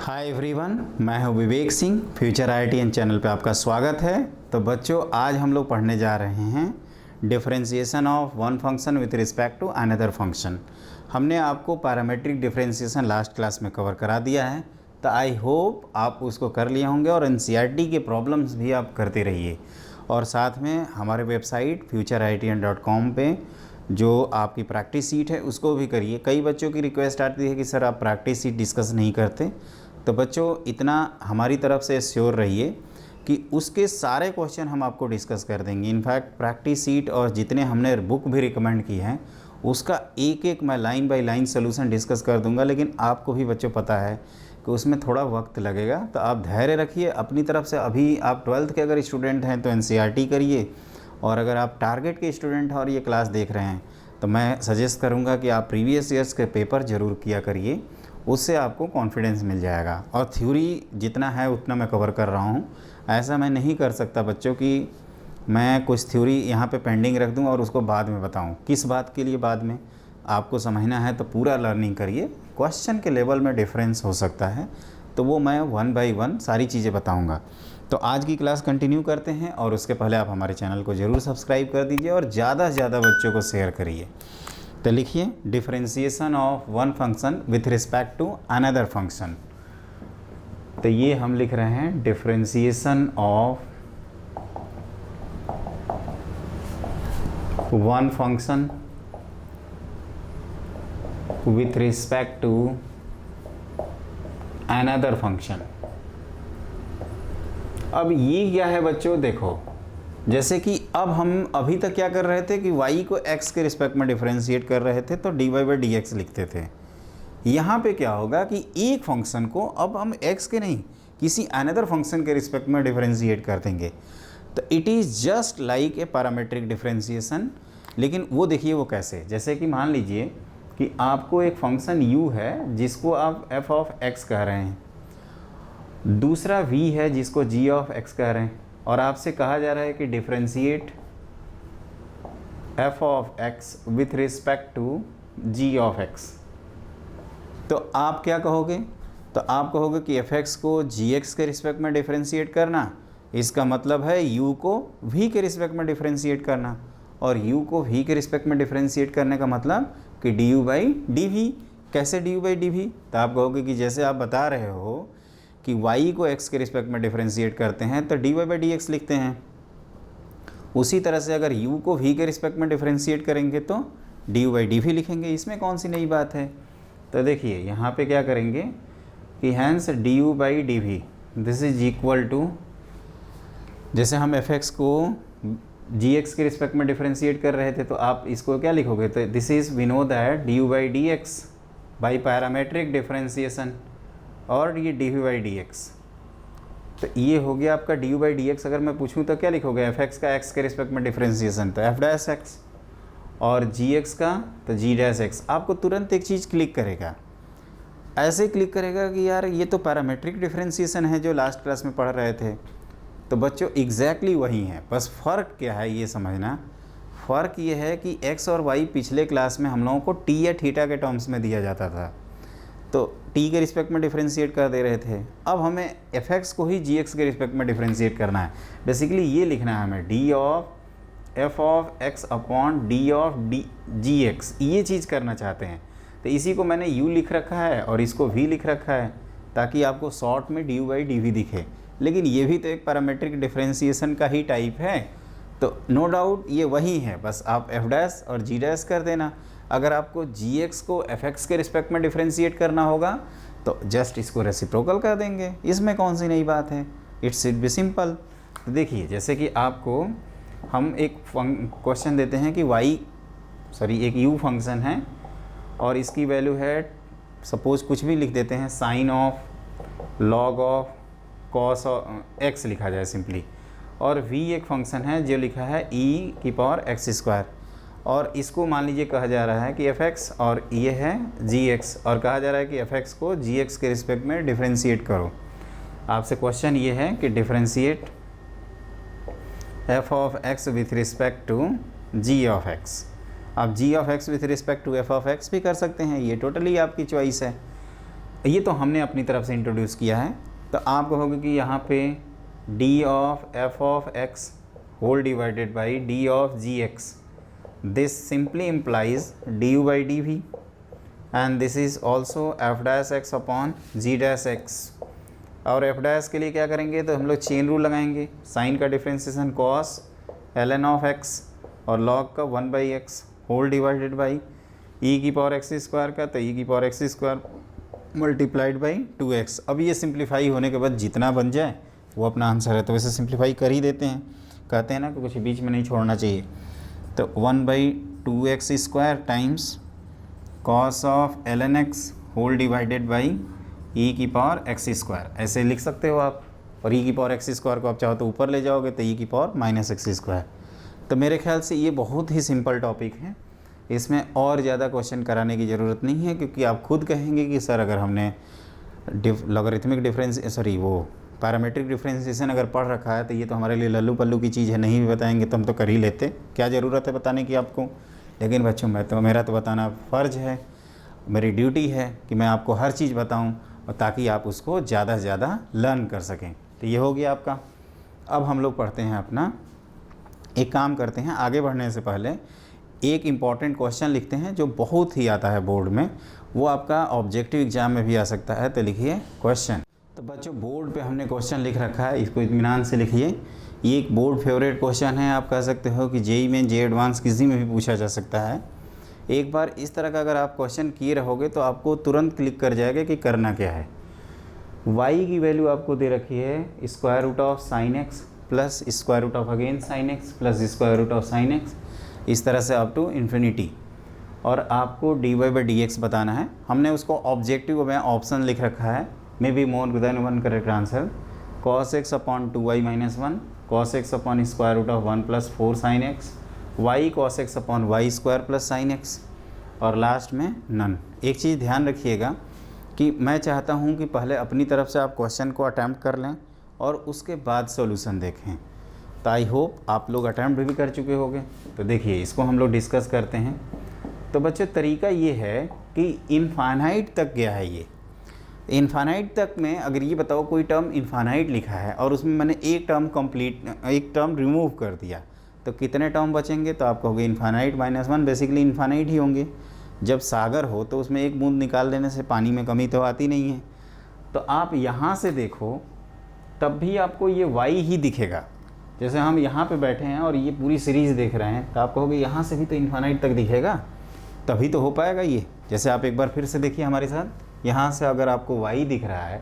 Hi everyone, मैं हूं Vivek Singh. Future IITN channel पे आपका स्वागत है। तो बच्चों, आज हम लोग पढ़ने जा रहे हैं differentiation of one function with respect to another function. हमने आपको पैरामीट्रिक डिफरेंशिएशन लास्ट क्लास में कवर करा दिया है, तो आई होप आप उसको कर लिए होंगे और NCERT के प्रॉब्लम्स भी आप करते रहिए। और साथ में हमारे वेबसाइट futureitn.com पे जो आपकी प्रैक्टिस सीट है उसको भी करिए। कई बच्चों की रिक्वेस्ट आती है कि सर आप प्रैक्टिस सीट डिस्कस नहीं करते। तो बच्चों, इतना हमारी तरफ से श्योर रहिए कि उसके सारे क्वेश्चन हम आपको डिस्कस कर देंगे। इनफैक्ट प्रैक्टिस सीट और जितने हमने बुक भी रिकमेंड की हैं उसका एक एक मैं line by line solution discuss कर दूंगा। लेकिन आपको भी बच्चों पता है कि उसमें थोड़ा वक्त लगेगा, तो आप धैर्य रखिए अपनी तरफ से। अभी आप 12th के अगर स्टूडेंट हैं तो NCERT करिए, और अगर आप टारगेट के स्टूडेंट हैं और ये क्लास देख रहे हैं तो मैं सजेस्ट करूंगा कि आप प्रीवियस ईयर्स के पेपर ज़रूर किया करिए, उससे आपको कॉन्फिडेंस मिल जाएगा। और थ्योरी जितना है उतना मैं कवर कर रहा हूँ। ऐसा मैं नहीं कर सकता बच्चों कि मैं कुछ थ्योरी यहाँ पे पेंडिंग रख दूँ और उसको बाद में बताऊँ। किस बात के लिए बाद में, आपको समझना है तो पूरा लर्निंग करिए। क्वेश्चन के लेवल में डिफरेंस हो सकता है, तो वो मैं 1 बाय 1 सारी चीज़ें बताऊँगा। तो आज की क्लास कंटिन्यू करते हैं, और उसके पहले आप हमारे चैनल को ज़रूर सब्सक्राइब कर दीजिए और ज़्यादा से ज़्यादा बच्चों को शेयर करिए। तो लिखिए differentiation of one function with respect to another function. तो ये हम लिख रहे हैं differentiation of one function with respect to another function. अब ये क्या है बच्चों, देखो, जैसे कि अब हम अभी तक क्या कर रहे थे कि y को x के रिस्पेक्ट में डिफरेंशिएट कर रहे थे, तो dy/dx लिखते थे। यहाँ पे क्या होगा कि एक फंक्शन को अब हम x के नहीं, किसी अनदर फंक्शन के रिस्पेक्ट में डिफरेंशिएट कर देंगे। तो it is just like a parametric differentiation. लेकिन वो देखिए वो कैसे, जैसे कि मान लीजिए कि आपको एक फंक्शन u है जिसको आप f(x) कह रहे हैं, दूसरा v है जिसको g(x) कह रहे हैं, और आपसे कहा जा रहा है कि differentiate f(x) with respect to g(x). तो आप क्या कहोगे, तो आप कहोगे कि f(x) को gx के रिस्पेक्ट में डिफरेंशिएट करना, इसका मतलब है u को v के रिस्पेक्ट में डिफरेंशिएट करना, और u को v के रिस्पेक्ट में डिफरेंशिएट करने का मतलब कि du/dv। कैसे du/dv, तो आप कहोगे कि जैसे आप बता रहे हो कि y को x के रिस्पेक्ट में डिफरेंशिएट करते हैं तो dy/dx लिखते हैं, उसी तरह से अगर u को v के रिस्पेक्ट में डिफरेंशिएट करेंगे तो du/dv लिखेंगे। इसमें कौन सी नई बात है। तो देखिए यहाँ पे क्या करेंगे कि hence du/dv this is equal to, जैसे हम f(x) को gx के रिस्पेक्ट में डिफरेंशिएट कर रहे थे तो आप इसको क्या लिखोगे, तो this is we know that du/dx by parametric differentiation, और ये dv/dx। तो ये हो गया आपका du/dx। अगर मैं पूछूं तो क्या लिखोगे, f(x) का x के रिस्पेक्ट में डिफरेंशिएशन तो f'(x), और gx का तो g'(x). आपको तुरंत एक चीज़ क्लिक करेगा, ऐसे क्लिक करेगा कि यार ये तो पैरामीट्रिक डिफरेंशिएशन है जो लास्ट क्लास में पढ़ रहे थे। तो बच्चों एग्जैक्टली वही है, बस फ़र्क क्या है ये समझना। फ़र्क ये है कि x और y पिछले क्लास में हम लोगों को t या थीटा के टर्म्स में दिया जाता था, तो t के रिस्पेक्ट में डिफरेंशिएट कर दे रहे थे। अब हमें f(x) को ही gx के रिस्पेक्ट में डिफरेंशिएट करना है। बेसिकली ये लिखना है हमें d of f(x) upon d of gx, ये चीज़ करना चाहते हैं। तो इसी को मैंने u लिख रखा है और इसको v लिख रखा है ताकि आपको शॉर्ट में du/dv दिखे। लेकिन ये भी तो एक पैरामीट्रिक डिफरेंशिएशन का ही टाइप है, तो नो डाउट ये वही है, बस आप f' और g' कर देना। अगर आपको gx को f(x) के रिस्पेक्ट में डिफरेंशिएट करना होगा तो जस्ट इसको रेसिप्रोकल कर देंगे। इसमें कौन सी नई बात है, इट्स शुड बी सिंपल। तो देखिए जैसे कि आपको हम एक क्वेश्चन देते हैं कि एक u फंक्शन है और इसकी वैल्यू है, सपोज कुछ भी लिख देते हैं, sine of, log of, cos x लिखा जाए सिंपली, और v एक फंक्शन है जो लिखा है e⁻x², और इसको मान लीजिए कहा जा रहा है कि f(x) और ये है gx, और कहा जा रहा है कि f(x) को gx के रिस्पेक्ट में डिफरेंशिएट करो। आपसे क्वेश्चन ये है कि differentiate f(x) with respect to g(x). आप g(x) with respect to f(x) भी कर सकते हैं, ये टोटली आपकी चॉइस है। ये तो हमने अपनी तरफ से इंट्रोड्यूस किया है। तो आप कहोगे कि यहाँ पे d of f of x whole divided by d of g x, this simply implies d u by d v and this is also f dash x upon g dash x. और f dash के लिए क्या करेंगे, तो हम लोग chain rule लगाएंगे, sine का differentiation cos l n of x और लॉग का 1/x whole divided by E की पावर एक्स स्क्वायर का, तो ई की power x square multiplied by 2x। अब ये सिंप्लीफाई होने के बाद जितना बन जाए वो अपना आंसर है। तो वैसे सिंप्लीफाई कर ही देते हैं, कहते हैं ना कि कुछ बीच में नहीं छोड़ना चाहिए। तो 1/2x square times cos of L N X whole divided by E की पावर एक्स स्क्वायर, ऐसे लिख सकते हो आप। और ई की पावर एक्स स्क्वायर को आप चाहो तो ऊपर ले जाओगे तो ई की पावर माइनस एक्स स्क्वायर। तो मेरे ख्याल से ये बहुत ही सिंपल टॉपिक है, इसमें और ज़्यादा क्वेश्चन कराने की ज़रूरत नहीं है, क्योंकि आप खुद कहेंगे कि सर अगर हमने लॉगरिथमिक डिफरेंस वो पैरामीट्रिक डिफरेंशिएशन अगर पढ़ रखा है तो ये तो हमारे लिए लल्लू पल्लू की चीज़ है, नहीं भी बताएंगे तो हम तो कर ही लेते, क्या ज़रूरत है बताने की आपको। लेकिन बच्चों मेरा तो बताना फ़र्ज़ है, मेरी ड्यूटी है कि मैं आपको हर चीज़ बताऊं, और ताकि आप उसको ज़्यादा से ज़्यादा लर्न कर सकें। तो ये हो गया आपका। अब हम लोग पढ़ते हैं अपना, एक काम करते हैं, आगे बढ़ने से पहले एक इम्पॉर्टेंट क्वेश्चन लिखते हैं जो बहुत ही आता है बोर्ड में, वो आपका ऑब्जेक्टिव एग्जाम में भी आ सकता है। तो लिखिए क्वेश्चन। तो बच्चों बोर्ड पे हमने क्वेश्चन लिख रखा है, इसको इत्मीनान से लिखिए। ये एक बोर्ड फेवरेट क्वेश्चन है, आप कह सकते हो कि जेई में, जे एडवांस किसी में भी पूछा जा सकता है। एक बार इस तरह का अगर आप क्वेश्चन किए रहोगे तो आपको तुरंत क्लिक कर जाएगा कि करना क्या है। y की वैल्यू आपको दे रखी है square root of sine x plus square root of again sine x plus square root of sine x, इस तरह से अप टू इन्फिनिटी। और आपको d Y by D x बताना है। हमने उसको ऑब्जेक्टिव में ऑप्शन लिख रखा है, may be more than one correct answer, cos x upon 2y minus 1, cos x upon square root of 1 plus 4 sine x, y cos x upon y square plus sine x, और last में none. एक चीज़ ध्यान रखिएगा कि मैं चाहता हूं कि पहले अपनी तरफ से आप क्वेश्चन को अटैम्प्ट कर लें और उसके बाद सॉल्यूशन देखें। तो आई होप आप लोग अटैम्प्ट भी कर चुके होंगे। तो देखिए इसको हम लोग डिस्कस करते हैं। तो बच्चों तरीका ये है कि इनफाइनाइट तक गया है ये। इनफाइनाइट तक में अगर ये बताओ कोई टर्म इनफाइनाइट लिखा है और उसमें मैंने एक टर्म रिमूव कर दिया, तो कितने टर्म बचेंगे? तो आप कहोगे इनफाइनाइट माइनस 1, बेसिकली इनफाइनाइट ही होंगे। जब सागर हो तो उसमें एक बूंद निकाल देने से पानी में कमी तो आती नहीं है। तो आप यहाँ से देखो तब भी आपको ये y ही दिखेगा। जैसे हम यहाँ पे बैठे हैं और ये पूरी सीरीज़ देख रहे हैं, तो आप कहोगे यहाँ से भी तो इनफाइनाइट तक दिखेगा, तभी तो हो पाएगा ये। जैसे आप एक बार फिर से देखिए हमारे साथ, यहाँ से अगर आपको y दिख रहा है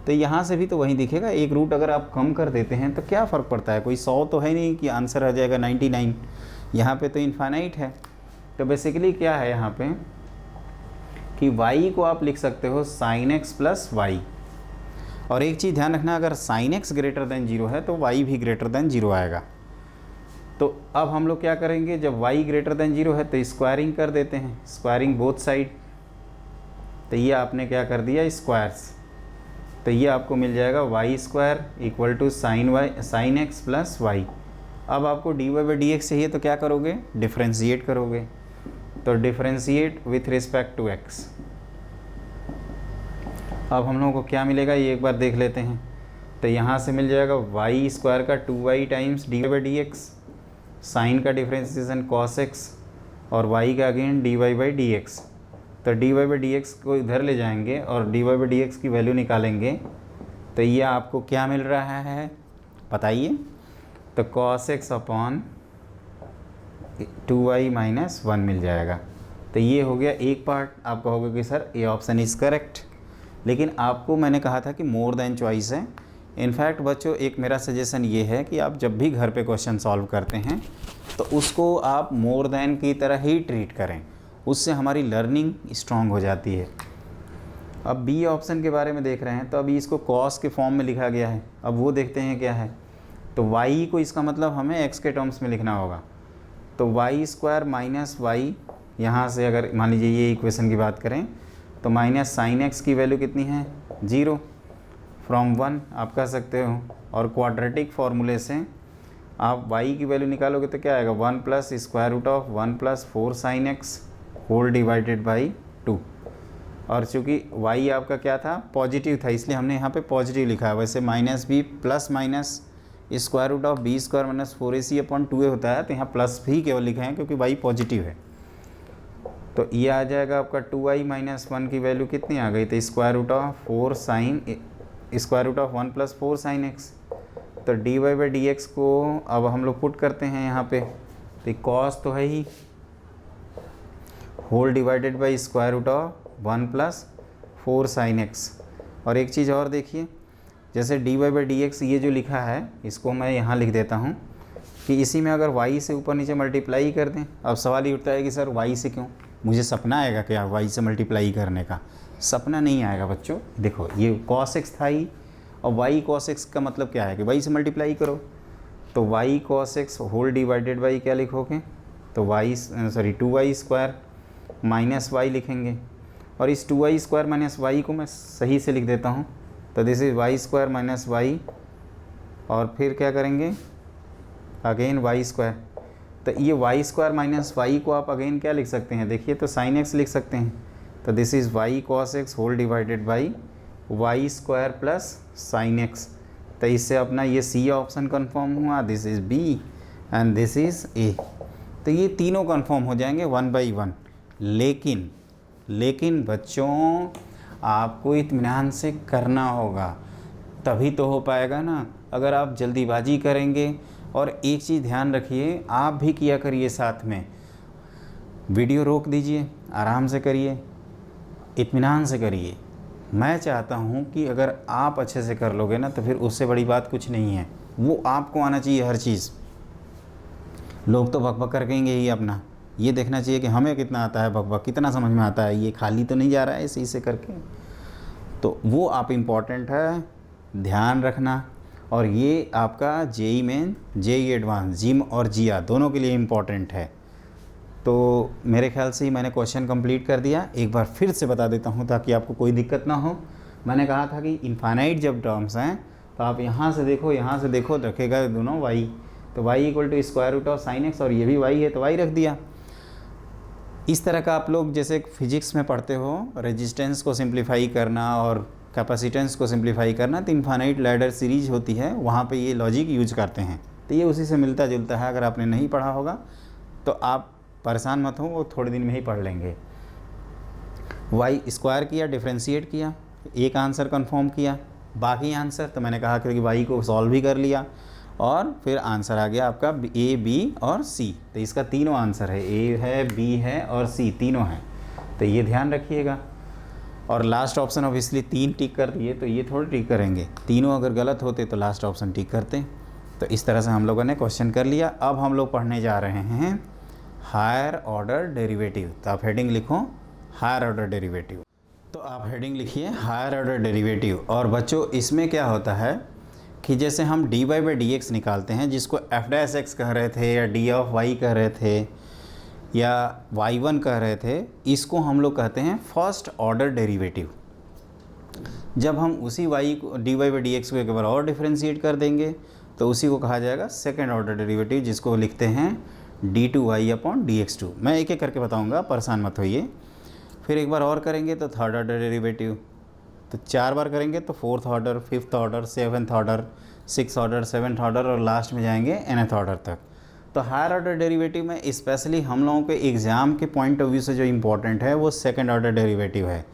तो यहाँ से भी तो वही दिखेगा। एक रूट अगर आप कम कर देते हैं तो क्या फ़र्क पड़ता है, कोई 100 तो है नहीं कि आंसर आ जाएगा 99। यहाँ पे तो इनफाइनाइट है। तो बेसिकली क्या है यहाँ पे कि y को आप लिख सकते हो साइन एक्स प्लस वाई। और एक चीज़ ध्यान रखना, अगर साइन एक्स ग्रेटर देन 0 है तो y भी ग्रेटर देन 0 आएगा। तो अब हम लोग क्या करेंगे, जब y ग्रेटर देन 0 है तो स्क्वायरिंग कर देते हैं, स्क्वायरिंग बोथ साइड। तो ये आपने क्या कर दिया स्क्वायर्स, तो ये आपको मिल जाएगा y square equal to sine x plus y. अब आपको d Y by D x चाहिए तो क्या करोगे, डिफ्रेंशिएट करोगे। तो differentiate with respect to x. अब हम लोगों को क्या मिलेगा ये एक बार देख लेते हैं। तो यहाँ से मिल जाएगा वाई स्क्वायर का 2y times D Y by D X, sine का डिफ्रेंशिएशन कॉस एक्स और y का again D Y by D X. तो D Y by D X को इधर ले जाएंगे और D Y by D X की वैल्यू निकालेंगे। तो ये आपको क्या मिल रहा है बताइए, तो cos x upon 2y minus 1 मिल जाएगा। तो ये हो गया एक पार्ट। आप कहोगे कि सर ये ऑप्शन इज़ करेक्ट, लेकिन आपको मैंने कहा था कि मोर देन चॉइस है। इनफैक्ट बच्चों एक मेरा सजेशन ये है कि आप जब भी घर पे क्वेश्चन सॉल्व करते हैं तो उसको आप मोर देन की तरह ही ट्रीट करें, उससे हमारी लर्निंग स्ट्रांग हो जाती है। अब बी ऑप्शन के बारे में देख रहे हैं, तो अभी इसको कॉस के फॉर्म में लिखा गया है। अब वो देखते हैं क्या है। तो y को इसका मतलब हमें x के टर्म्स में लिखना होगा। तो वाई स्क्वायर माइनस वाई, यहाँ से अगर मान लीजिए ये इक्वेशन की बात करें तो माइनस साइन एक्स की वैल्यू कितनी है 0 फ्रॉम 1 आप कह सकते हो। और क्वाड्रेटिक फार्मूले से आप y की वैल्यू निकालोगे तो क्या आएगा 1 plus square root of 1 plus 4 sine x whole divided by 2। और चूँकि y आपका क्या था, पॉजिटिव था, इसलिए हमने यहाँ पे पॉजिटिव लिखा है। वैसे minus B plus minus square root of B square minus 4ac/2a होता है, तो यहाँ प्लस भी केवल लिखा है क्योंकि y पॉजिटिव है। तो ये आ जाएगा आपका 2y माइनस 1 की वैल्यू कितनी आ गई, तो square root of 4 sine square root of 1 plus 4 sine X. तो dy/dx को अब हम लोग पुट करते हैं यहाँ पे, तो कॉस तो है ही, whole divided by square root of 1 plus 4 sine x. और एक चीज़ और देखिए, जैसे dy/dx ये जो लिखा है इसको मैं यहाँ लिख देता हूँ कि इसी में अगर y से ऊपर नीचे मल्टीप्लाई कर दें। अब सवाल ये उठता है कि सर y से क्यों, मुझे सपना आएगा क्या y से मल्टीप्लाई करने का? सपना नहीं आएगा बच्चों। देखो ये cos x था ही, और y cos x का मतलब क्या है कि y से मल्टीप्लाई करो, तो y cos x whole divided by क्या लिखोगे, तो 2y स्क्वायर माइनस y लिखेंगे। और इस 2y स्क्वायर माइनस y को मैं सही से लिख देता हूँ, तो this is y square minus y, और फिर क्या करेंगे अगेन y स्क्वायर। तो ये y स्क्वायर माइनस y को आप अगेन क्या लिख सकते हैं, देखिए तो sin x लिख सकते हैं। तो this is y cos x whole divided by y square plus sin x। तो इससे अपना ये C ऑप्शन कंफर्म हुआ, this is B and this is A। तो ये तीनों कंफर्म हो जाएंगे 1 बाई 1। लेकिन बच्चों आपको इत्मीनान से करना होगा, तभी तो हो पाएगा ना। अगर आप जल्दीबाजी करेंगे, और एक चीज़ ध्यान रखिए, आप भी किया करिए साथ में, वीडियो रोक दीजिए, आराम से करिए, इत्मीनान से करिए। मैं चाहता हूँ कि अगर आप अच्छे से कर लोगे ना, तो फिर उससे बड़ी बात कुछ नहीं है। वो आपको आना चाहिए हर चीज़। लोग तो बकबक करेंगे ही अपना, ये देखना चाहिए कि हमें कितना आता है बकबक, कितना समझ में आता है, ये खाली तो नहीं जा रहा है इसी से करके। तो वो आप इम्पॉर्टेंट है ध्यान रखना। और ये आपका जेई मेन, जेई एडवांस, जिम और जिया दोनों के लिए इम्पॉर्टेंट है। तो मेरे ख्याल से ही मैंने क्वेश्चन कंप्लीट कर दिया। एक बार फिर से बता देता हूँ ताकि आपको कोई दिक्कत ना हो। मैंने कहा था कि इनफाइनाइट जब टर्म्स हैं तो आप यहाँ से देखो रखेगा दोनों y, तो y equal to square root of sine x, और ये भी y है तो y रख दिया। इस तरह का आप लोग जैसे फिजिक्स में पढ़ते हो, रेजिस्टेंस को सिंप्लीफाई करना और कैपेसिटेंस को सिंप्लीफाई करना, तो इनफाइनाइट लैडर सीरीज होती है, वहाँ पे ये लॉजिक यूज करते हैं। तो ये उसी से मिलता जुलता है। अगर आपने नहीं पढ़ा होगा तो आप परेशान मत हो, वो थोड़े दिन में ही पढ़ लेंगे। y स्क्वायर किया, डिफ्रेंशिएट किया, एक आंसर कंफर्म किया, बाकी आंसर तो मैंने कहा कि y को सॉल्व भी कर लिया, और फिर आंसर आ गया आपका A, B और C। तो इसका तीनों आंसर है, A है, B है और C, तीनों हैं। तो ये ध्यान रखिएगा। और लास्ट ऑप्शन ऑब्वियसली 3 टिक कर दिए, तो ये थोड़ी टिक करेंगे, तीनों अगर गलत होते तो लास्ट ऑप्शन टिक करते। तो इस तरह से हम लोगों ने क्वेश्चन कर लिया। अब हम लोग पढ़ने जा रहे हैं हायर ऑर्डर डेरिवेटिव। तो आप हेडिंग लिखो हायर ऑर्डर डेरिवेटिव। तो आप हेडिंग लिखिए हायर ऑर्डर डेरिवेटिव। और बच्चों इसमें क्या होता है कि जैसे हम dy/dx निकालते हैं, जिसको f' कह रहे थे या d ऑफ y कह रहे थे या y1 कह रहे थे, इसको हम लोग कहते हैं फर्स्ट ऑर्डर डेरिवेटिव। जब हम उसी y को dy/dx को एक बार और डिफ्रेंशिएट कर देंगे तो उसी को कहा जाएगा सेकेंड ऑर्डर डेरिवेटिव, जिसको लिखते हैं d2y/dx2। मैं एक एक करके बताऊंगा, परेशान मत होइए। फिर एक बार और करेंगे तो थर्ड ऑर्डर डेरिवेटिव, तो 4 बार करेंगे तो fourth order, fifth order, seventh order, six order, seventh order, और लास्ट में जाएंगे nth ऑर्डर तक। तो हायर ऑर्डर डेरिवेटिव में स्पेशली हम लोगों के एग्ज़ाम के पॉइंट ऑफ व्यू से जो इम्पोर्टेंट है वो सेकंड ऑर्डर डेरिवेटिव है।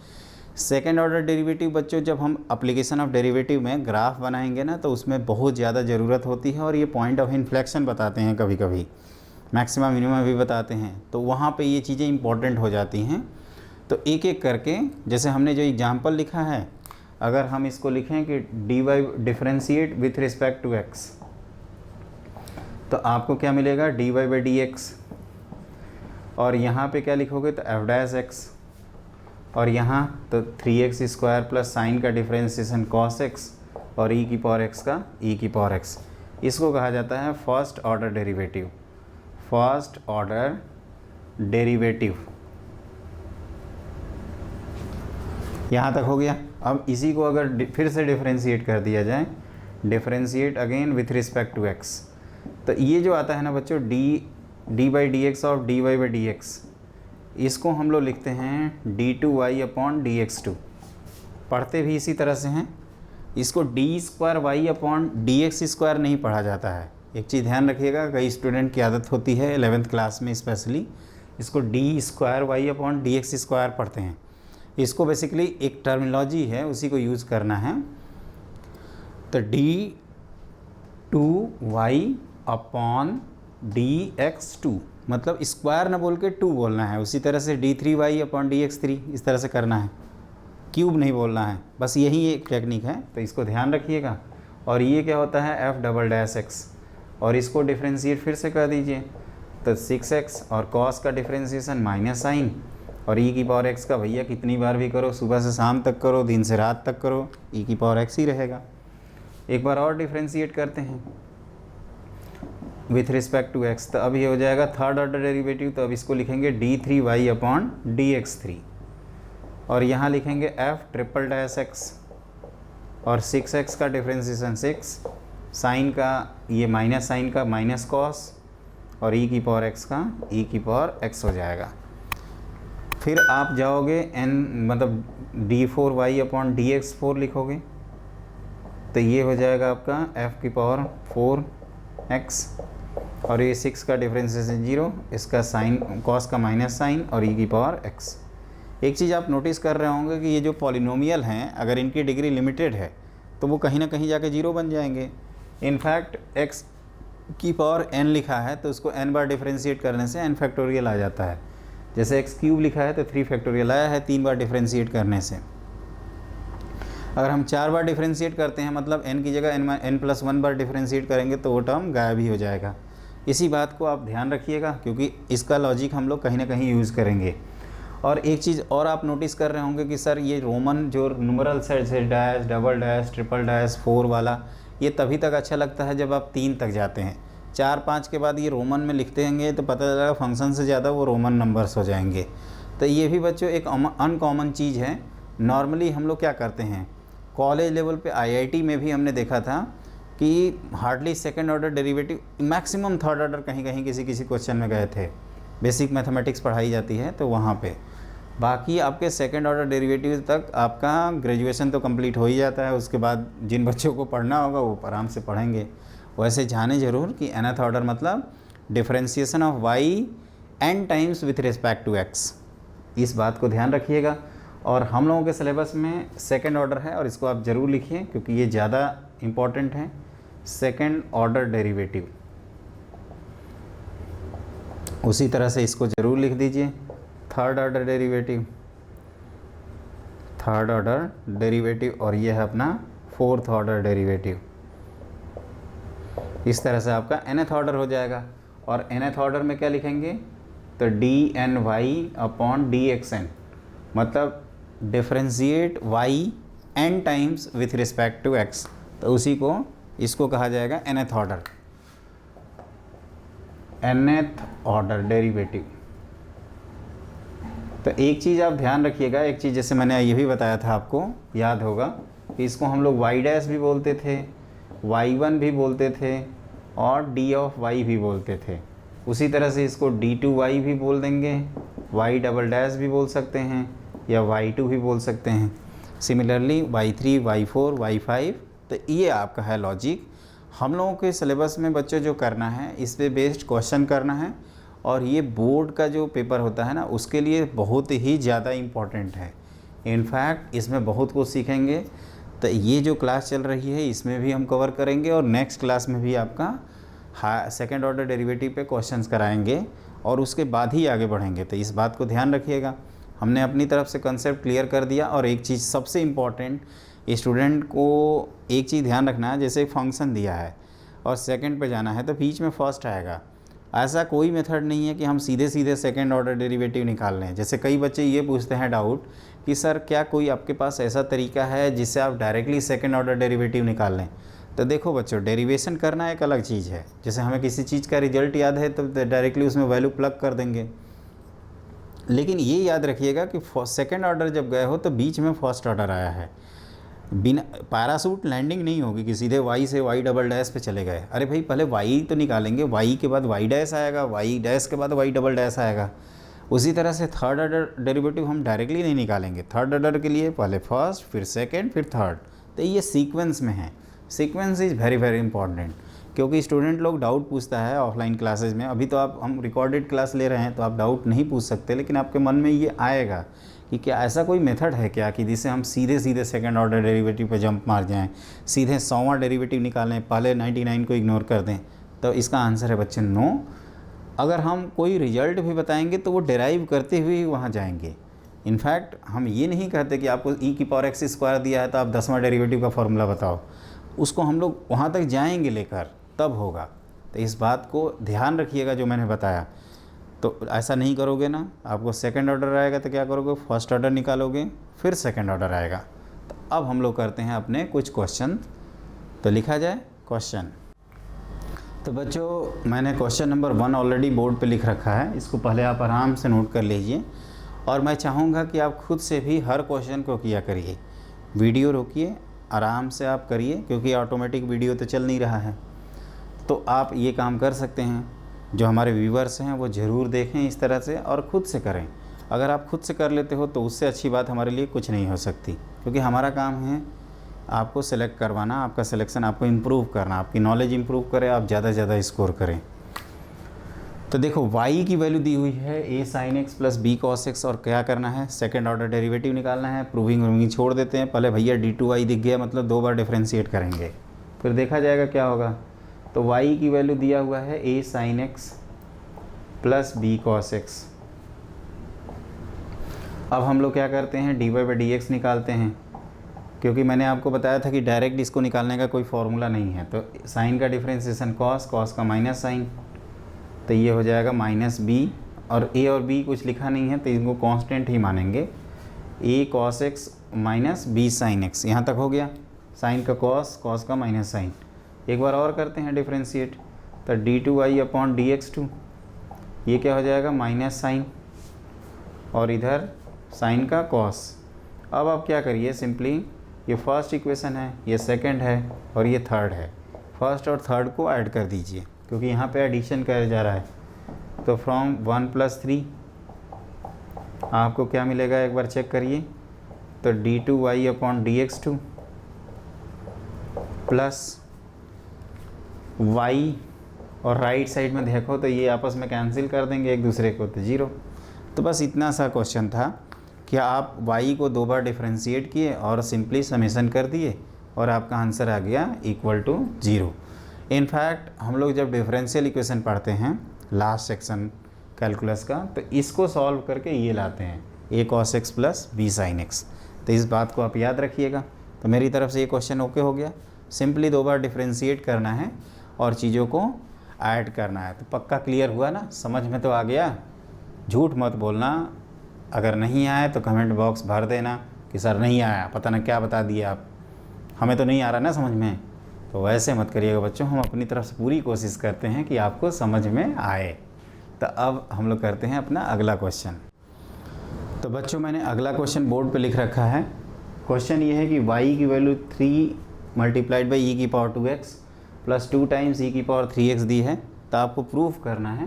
सेकंड ऑर्डर डेरिवेटिव बच्चों जब हम एप्लीकेशन ऑफ डेरिवेटिव में ग्राफ बनाएंगे ना, तो उसमें बहुत ज़्यादा ज़रूरत होती है, और ये पॉइंट ऑफ इन्फ्लेक्शन बताते हैं, कभी कभी मैक्सिमम मिनिमम भी बताते हैं, तो वहाँ पे ये चीज़ें इंपॉर्टेंट हो जाती हैं। तो एक एक करके, जैसे हमने जो एग्जाम्पल लिखा है, अगर हम इसको लिखें कि dy differentiate with respect to x, तो आपको क्या मिलेगा dy/dx, और यहाँ पे क्या लिखोगे तो f'(x), और यहाँ तो 3x स्क्वायर प्लस साइन का डिफ्रेंशिएशन cos x, और e की पावर x का e की पावर x। इसको कहा जाता है first order derivative. First order derivative यहाँ तक हो गया। अब इसी को अगर फिर से डिफ्रेंशिएट कर दिया जाए, differentiate again with respect to x, तो ये जो आता है ना बच्चों dy/dx ऑफ dy/dx, इसको हम लोग लिखते हैं d2y/dx2, पढ़ते भी इसी तरह से हैं। इसको d2y/dx² नहीं पढ़ा जाता है। एक चीज़ ध्यान रखिएगा, कई स्टूडेंट की आदत होती है 11th क्लास में स्पेशली इसको d2y/dx² पढ़ते हैं। इसको बेसिकली एक टर्मिनोलॉजी है, उसी को यूज़ करना है। तो d2y/dx2 मतलब स्क्वायर ना बोल के 2 बोलना है। उसी तरह से d3y/dx3 इस तरह से करना है, क्यूब नहीं बोलना है। बस यही एक टेक्निक है, तो इसको ध्यान रखिएगा। और ये क्या होता है f"(x), और इसको डिफ्रेंशिएट फिर से कर दीजिए, तो 6x और cos का डिफ्रेंशिएशन माइनस साइन, और e⁻x का भैया कितनी बार भी करो, सुबह से शाम तक करो, दिन से रात तक करो, e⁻x ही रहेगा। एक बार और डिफ्रेंशिएट करते हैं विथ रिस्पेक्ट टू x, तो अब ये हो जाएगा थर्ड ऑर्डर डेरिवेटिव। तो अब इसको लिखेंगे d3y/dx3, और यहाँ लिखेंगे f"(x) और 6x का डिफ्रेंशिएशन 6, साइन का ये माइनस साइन का माइनस कॉस, और e⁻x का e⁻x हो जाएगा। फिर आप जाओगे n मतलब d4y/dx4 लिखोगे, तो ये हो जाएगा आपका f⁴x, और ये 6 का डिफ्रेंशिएशन 0, इसका साइन कॉस का माइनस साइन और e⁻x। एक चीज़ आप नोटिस कर रहे होंगे कि ये जो पॉलिनोमियल हैं, अगर इनकी डिग्री लिमिटेड है तो वो कहीं ना कहीं जाके 0 बन जाएंगे। इनफैक्ट x⁴n लिखा है तो उसको n बार डिफ्रेंशिएट करने से n फैक्टोरियल आ जाता है। जैसे x³ लिखा है तो 3 फैक्टोरियल आया है 3 बार डिफ्रेंशिएट करने से। अगर हम 4 बार डिफ्रेंशिएट करते हैं, मतलब n की जगह n+1 बार डिफ्रेंशिएट करेंगे, तो वो टर्म गायब ही हो जाएगा। इसी बात को आप ध्यान रखिएगा, क्योंकि इसका लॉजिक हम लोग कहीं ना कहीं यूज़ करेंगे। और एक चीज़ और आप नोटिस कर रहे होंगे कि सर ये रोमन जो न्यूमरल्स है, जैसे dash, double dash, triple dash, 4 वाला, ये तभी तक अच्छा लगता है जब आप 3 तक जाते हैं। 4, 5 के बाद ये रोमन में लिखते हैं तो पता चलेगा फंक्शन से ज़्यादा वो रोमन नंबर्स हो जाएंगे। तो ये भी बच्चों एक अनकॉमन चीज़ है। नॉर्मली हम लोग क्या करते हैं, कॉलेज लेवल पे IIT में भी हमने देखा था कि hardly second order derivative, maximum third order कहीं कहीं किसी क्वेश्चन में गए थे। बेसिक मैथमेटिक्स पढ़ाई जाती है तो वहाँ पे, बाकी आपके सेकंड ऑर्डर डेरिवेटिव तक आपका ग्रेजुएशन तो कंप्लीट हो ही जाता है। उसके बाद जिन बच्चों को पढ़ना होगा वो आराम से पढ़ेंगे। वैसे जाने ज़रूर कि nth ऑर्डर मतलब differentiation of y n times with respect to x, इस बात को ध्यान रखिएगा। और हम लोगों के सिलेबस में सेकंड ऑर्डर है, और इसको आप ज़रूर लिखिए क्योंकि ये ज़्यादा इम्पॉर्टेंट है। सेकंड ऑर्डर डेरिवेटिव, उसी तरह से इसको ज़रूर लिख दीजिए। Third order derivative, third order derivative, और ये है अपना फोर्थ ऑर्डर डेरिवेटिव। इस तरह से आपका nth ऑर्डर हो जाएगा। और nth ऑर्डर में क्या लिखेंगे, तो dny/dxn मतलब differentiate y n times with respect to x, तो उसी को इसको कहा जाएगा nth order, nth order derivative. तो एक चीज़ आप ध्यान रखिएगा, एक चीज़ जैसे मैंने ये भी बताया था आपको, याद होगा कि इसको हम लोग y' भी बोलते थे, y1 भी बोलते थे, और d(y) भी बोलते थे। उसी तरह से इसको d2y भी बोल देंगे, y" भी बोल सकते हैं, या y2 भी बोल सकते हैं। Similarly y3, y4, y5। तो ये आपका है लॉजिक। हम लोगों के सिलेबस में बच्चों जो करना है, इस पे बेस्ड क्वेश्चन करना है, और ये बोर्ड का जो पेपर होता है ना, उसके लिए बहुत ही ज़्यादा इम्पॉर्टेंट है। इनफैक्ट इसमें बहुत कुछ सीखेंगे। तो ये जो क्लास चल रही है इसमें भी हम कवर करेंगे, और नेक्स्ट क्लास में भी आपका सेकंड ऑर्डर डेरिवेटिव पे क्वेश्चंस कराएंगे, और उसके बाद ही आगे बढ़ेंगे। तो इस बात को ध्यान रखिएगा। हमने अपनी तरफ से कंसेप्ट क्लियर कर दिया। और एक चीज़ सबसे इम्पॉर्टेंट, स्टूडेंट को एक चीज़ ध्यान रखना है, जैसे फंक्शन दिया है और सेकंड पे जाना है तो बीच में फर्स्ट आएगा। ऐसा कोई मेथड नहीं है कि हम सीधे सीधे सेकंड ऑर्डर डेरिवेटिव निकाल लें। जैसे कई बच्चे ये पूछते हैं डाउट कि सर क्या कोई आपके पास ऐसा तरीका है जिससे आप डायरेक्टली सेकंड ऑर्डर डेरिवेटिव निकाल लें। तो देखो बच्चों, डेरिवेशन करना एक अलग चीज़ है। जैसे हमें किसी चीज़ का रिजल्ट याद है तो डायरेक्टली उसमें वैल्यू प्लग कर देंगे, लेकिन ये याद रखिएगा कि सेकंड ऑर्डर जब गए हो तो बीच में फर्स्ट ऑर्डर आया है। बिना पैरासूट लैंडिंग नहीं होगी कि सीधे y से y" पे चले गए। अरे भाई, पहले y तो निकालेंगे, y के बाद y' आएगा, y' के बाद y" आएगा, उसी तरह से थर्ड ऑर्डर डेरिवेटिव हम डायरेक्टली नहीं निकालेंगे, थर्ड ऑर्डर के लिए पहले फर्स्ट, फिर सेकंड, फिर थर्ड। तो ये सीक्वेंस में है। Sequence is very very important, क्योंकि स्टूडेंट लोग डाउट पूछता है ऑफलाइन क्लासेज में। अभी तो आप हम रिकॉर्डेड क्लास ले रहे हैं तो आप डाउट नहीं पूछ सकते, लेकिन आपके मन में ये आएगा कि क्या ऐसा कोई मेथड है क्या कि जिससे हम सीधे सीधे सेकंड ऑर्डर डेरिवेटिव पे जंप मार जाएं, सीधे 100वां डेरिवेटिव निकालें, पहले 99 को इग्नोर कर दें। तो इसका आंसर है बच्चे नो। अगर हम कोई रिजल्ट भी बताएंगे तो वो डेराइव करते हुए ही वहाँ जाएंगे। इनफैक्ट हम ये नहीं कहते कि आपको e⁻x² दिया है तो आप 10वां डेरिवेटिव का फॉर्मूला बताओ, उसको हम लोग वहाँ तक जाएंगे लेकर, तब होगा। तो इस बात को ध्यान रखिएगा जो मैंने बताया। तो ऐसा नहीं करोगे ना, आपको सेकंड ऑर्डर आएगा तो क्या करोगे, फर्स्ट ऑर्डर निकालोगे, फिर सेकंड ऑर्डर आएगा। तो अब हम लोग करते हैं अपने कुछ क्वेश्चन। तो लिखा जाए क्वेश्चन। तो बच्चों मैंने क्वेश्चन नंबर 1 ऑलरेडी बोर्ड पे लिख रखा है, इसको पहले आप आराम से नोट कर लीजिए। और मैं चाहूँगा कि आप खुद से भी हर क्वेश्चन को किया करिए, वीडियो रोकिए, आराम से आप करिए, क्योंकि ऑटोमेटिक वीडियो तो चल नहीं रहा है। तो आप ये काम कर सकते हैं, जो हमारे व्यूवर्स हैं वो ज़रूर देखें इस तरह से और ख़ुद से करें। अगर आप खुद से कर लेते हो तो उससे अच्छी बात हमारे लिए कुछ नहीं हो सकती, क्योंकि हमारा काम है आपको सेलेक्ट करवाना, आपका सिलेक्शन आपको इम्प्रूव करना, आपकी नॉलेज इम्प्रूव करे, आप ज़्यादा से ज़्यादा स्कोर करें। तो देखो y की वैल्यू दी हुई है a sin x plus b cos x, और क्या करना है, सेकंड ऑर्डर डेरिवेटिव निकालना है। प्रूविंग छोड़ देते हैं, पहले भैया d2y दिख गया मतलब 2 बार डिफ्रेंशिएट करेंगे, फिर देखा जाएगा क्या होगा। तो y की वैल्यू दिया हुआ है a sin x plus b cos x। अब हम लोग क्या करते हैं, dy/dx निकालते हैं, क्योंकि मैंने आपको बताया था कि डायरेक्ट इसको निकालने का कोई फॉर्मूला नहीं है। तो साइन का डिफ्रेंसिएशन cos का माइनस साइन, तो ये हो जाएगा माइनस b, और a और b कुछ लिखा नहीं है तो इनको कांस्टेंट ही मानेंगे, a cos x minus b sin x। यहाँ तक हो गया, साइन का cos का माइनस साइन। एक बार और करते हैं डिफ्रेंशिएट, तो d2y/dx2, ये क्या हो जाएगा, माइनस साइन, और इधर साइन का cos। अब आप क्या करिए, सिंपली ये फर्स्ट इक्वेशन है, ये सेकंड है, और ये थर्ड है। फर्स्ट और थर्ड को ऐड कर दीजिए, क्योंकि यहाँ पे एडिशन किया जा रहा है। तो फ्रॉम 1 + 3 आपको क्या मिलेगा, एक बार चेक करिए। तो d2y/dx2 प्लस y, और राइट साइड में देखो तो ये आपस में कैंसिल कर देंगे एक दूसरे को, तो 0। तो बस इतना सा क्वेश्चन था कि आप y को 2 बार डिफ्रेंशिएट किए और सिंपली समेशन कर दिए, और आपका आंसर आ गया = 0। इनफैक्ट हम लोग जब डिफरेंशियल इक्वेशन पढ़ते हैं लास्ट सेक्शन कैलकुलस का, तो इसको सॉल्व करके ये लाते हैं a cos x plus b sin x। तो इस बात को आप याद रखिएगा। तो मेरी तरफ से ये क्वेश्चन ओके हो गया। सिंपली 2 बार डिफ्रेंशिएट करना है और चीज़ों को ऐड करना है। तो पक्का क्लियर हुआ ना, समझ में तो आ गया। झूठ मत बोलना, अगर नहीं आया तो कमेंट बॉक्स भर देना कि सर नहीं आया, पता ना क्या बता दिए आप, हमें तो नहीं आ रहा ना समझ में। तो वैसे मत करिएगा बच्चों, हम अपनी तरफ से पूरी कोशिश करते हैं कि आपको समझ में आए। तो अब हम लोग करते हैं अपना अगला क्वेश्चन। तो बच्चों मैंने अगला क्वेश्चन बोर्ड पे लिख रखा है। क्वेश्चन ये है कि y की value 3 × e⁻2x plus 2 times e⁻3x दी है। तो आपको प्रूफ करना है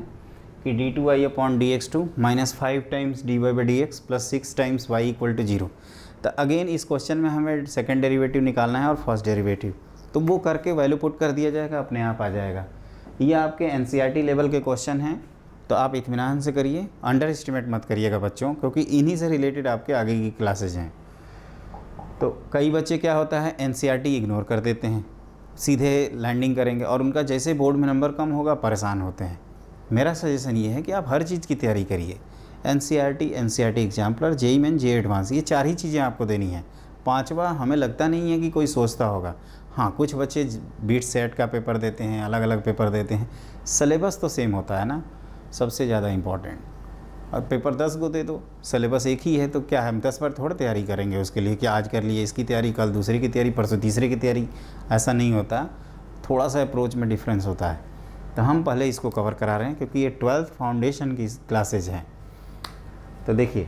कि d2y/dx2 minus 5 times dy/dx plus 6 times y = 0। तो अगेन इस क्वेश्चन में हमें सेकंड डेरिवेटिव निकालना है और फर्स्ट डेरिवेटिव, तो वो करके वैल्यू पुट कर दिया जाएगा, अपने आप आ जाएगा। ये आपके एनसीईआरटी लेवल के क्वेश्चन हैं, तो आप इत्मीनान से करिए, अंडर एस्टिमेट मत करिएगा बच्चों, क्योंकि इन्हीं से रिलेटेड आपके आगे की क्लासेज हैं। तो कई बच्चे क्या होता है, एनसीईआरटी इग्नोर कर देते हैं, सीधे लैंडिंग करेंगे, और उनका जैसे बोर्ड में नंबर कम होगा परेशान होते हैं। मेरा सजेशन ये है कि आप हर चीज़ की तैयारी करिए। NCERT exemplar, JEE Main, JEE advance, ये 4 ही चीज़ें आपको देनी है। 5वां हमें लगता नहीं है कि कोई सोचता होगा। हाँ, कुछ बच्चे बीट सेट का पेपर देते हैं, अलग अलग पेपर देते हैं, सिलेबस तो सेम होता है ना, सबसे ज़्यादा इम्पॉर्टेंट। और पेपर 10 को दे दो, सिलेबस एक ही है, तो क्या हम 10 बार थोड़ा तैयारी करेंगे उसके लिए कि आज कर लिए इसकी तैयारी, कल दूसरे की तैयारी, परसों तीसरे की तैयारी। ऐसा नहीं होता, थोड़ा सा अप्रोच में डिफरेंस होता है। तो हम पहले इसको कवर करा रहे हैं क्योंकि ये 12th फाउंडेशन की क्लासेज हैं। तो देखिए,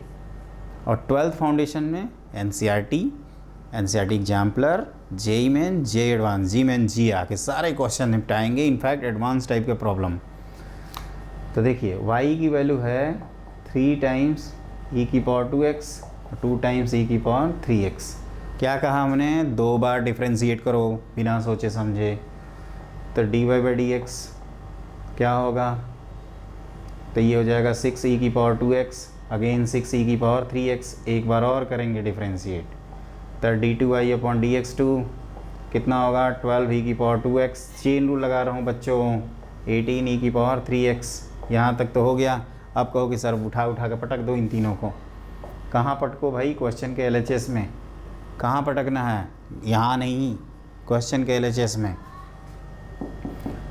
और 12th फाउंडेशन में NCERT exemplar, JEE Main, JEE advance, JEE Main, जी आके सारे क्वेश्चन निपटाएंगे, इनफैक्ट एडवांस टाइप के प्रॉब्लम। तो देखिए y की वैल्यू है 3 टाइम्स ई की पावर 2x, 2 टाइम्स ई की पावर 3x। क्या कहा हमने, 2 बार डिफ्रेंशिएट करो बिना सोचे समझे। तो dy बाई डी एक्स क्या होगा, तो ये हो जाएगा 6 ई की पावर 2x, अगेन 6 ई की पावर 3x, एक बार और करेंगे डिफ्रेंशिएट। तो d2i अपॉन dx2 कितना होगा, 12 ई की पावर 2x, चेन रूल लगा रहा हूँ बच्चों, 18 ई की पावर 3x। यहाँ तक तो हो गया। अब कहो कि सर उठा के पटक दो इन तीनों को। कहाँ पटको भाई, क्वेश्चन के LHS में कहाँ पटकना है, यहाँ नहीं, क्वेश्चन के LHS में।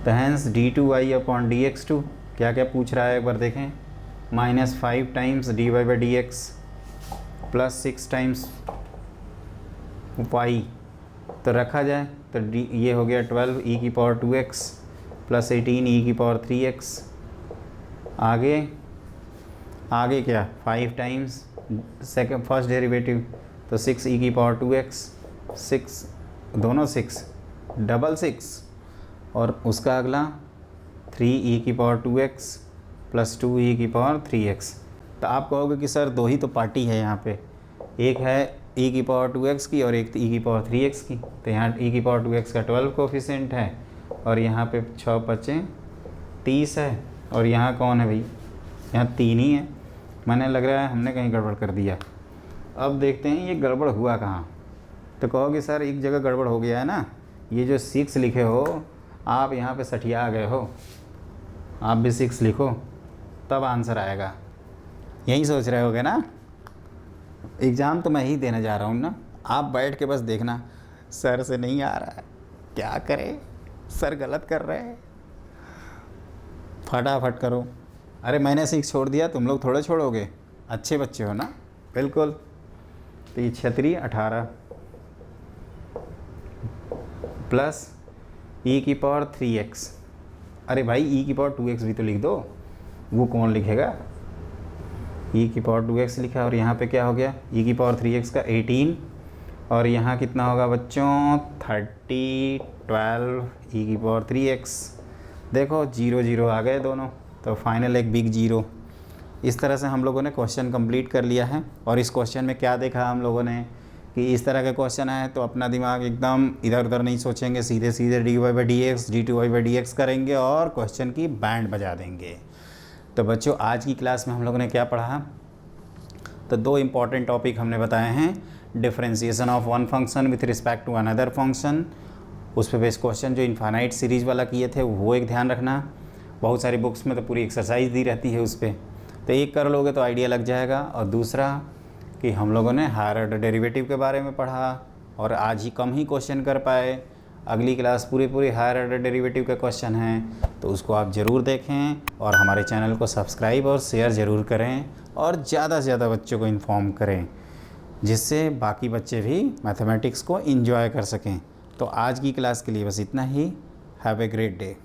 तो हैंस d2i अपॉन dx2 क्या क्या पूछ रहा है एक बार देखें, -5 times dy by D x plus 6 times y। तो रखा जाए तो ये हो गया 12 ई की पावर 2x प्लस 18 ई की पावर 3x। आगे क्या, 5 टाइम्स फर्स्ट डेरिवेटिव, तो 6 ई की पावर 2x, 6 दोनों 6 डबल 6, और उसका अगला 3 ई की पावर 2x प्लस 2 ई की पावर 3x। तो आप कहोगे कि सर 2 ही तो पार्टी है यहाँ पे, एक है ई की पावर 2x की और एक ई की पावर 3x की। तो यहाँ ई की पावर 2x का 12 कोफिशेंट है और यहाँ पे 6 बचे 30 है, और यहाँ कौन है भाई, यहाँ 3 ही है। मैंने लग रहा है हमने कहीं गड़बड़ कर दिया। अब देखते हैं ये गड़बड़ हुआ कहाँ। तो कहोगे सर एक जगह गड़बड़ हो गया है ना, ये जो 6 लिखे हो आप यहाँ पे सठिया गए हो, आप भी 6 लिखो तब आंसर आएगा, यही सोच रहे होगे ना। एग्ज़ाम तो मैं ही देने जा रहा हूँ ना, आप बैठ के बस देखना, सर से नहीं आ रहा है क्या करें, सर गलत कर रहे हैं, फटाफट करो। अरे मैंने 6 छोड़ दिया, तुम लोग थोड़े छोड़ोगे, अच्छे बच्चे हो ना, बिल्कुल। तो ये 36 18 प्लस ई की पावर 3x। अरे भाई ई की पावर 2x भी तो लिख दो, वो कौन लिखेगा, ई की पावर 2x लिखा, और यहाँ पे क्या हो गया, ई की पावर 3x का 18, और यहाँ कितना होगा बच्चों 30, 12 ई की पावर 3x। देखो 0 0 आ गए दोनों, तो फाइनल एक बिग 0। इस तरह से हम लोगों ने क्वेश्चन कंप्लीट कर लिया है। और इस क्वेश्चन में क्या देखा हम लोगों ने कि इस तरह का क्वेश्चन आए तो अपना दिमाग एकदम इधर उधर नहीं सोचेंगे, सीधे सीधे dy by D x d2y by D x करेंगे और क्वेश्चन की बैंड बजा देंगे। तो बच्चों आज की क्लास में हम लोगों ने क्या पढ़ा, तो 2 इम्पॉर्टेंट टॉपिक हमने बताए हैं, differentiation of one function with respect to another function, उस पर बेस्ड क्वेश्चन जो इन्फाइनाइट सीरीज वाला किए थे वो एक ध्यान रखना। बहुत सारी बुक्स में तो पूरी एक्सरसाइज दी रहती है उस पर, तो एक कर लोगे तो आइडिया लग जाएगा। और दूसरा कि हम लोगों ने हायर ऑर्डर डेरिवेटिव के बारे में पढ़ा और आज ही कम ही क्वेश्चन कर पाए, अगली क्लास पूरे हायर ऑर्डर डेरिवेटिव के क्वेश्चन हैं, तो उसको आप ज़रूर देखें और हमारे चैनल को सब्सक्राइब और शेयर ज़रूर करें और ज़्यादा से ज़्यादा बच्चों को इन्फॉर्म करें, जिससे बाकी बच्चे भी मैथमेटिक्स को एंजॉय कर सकें। तो आज की क्लास के लिए बस इतना ही। Have a great day.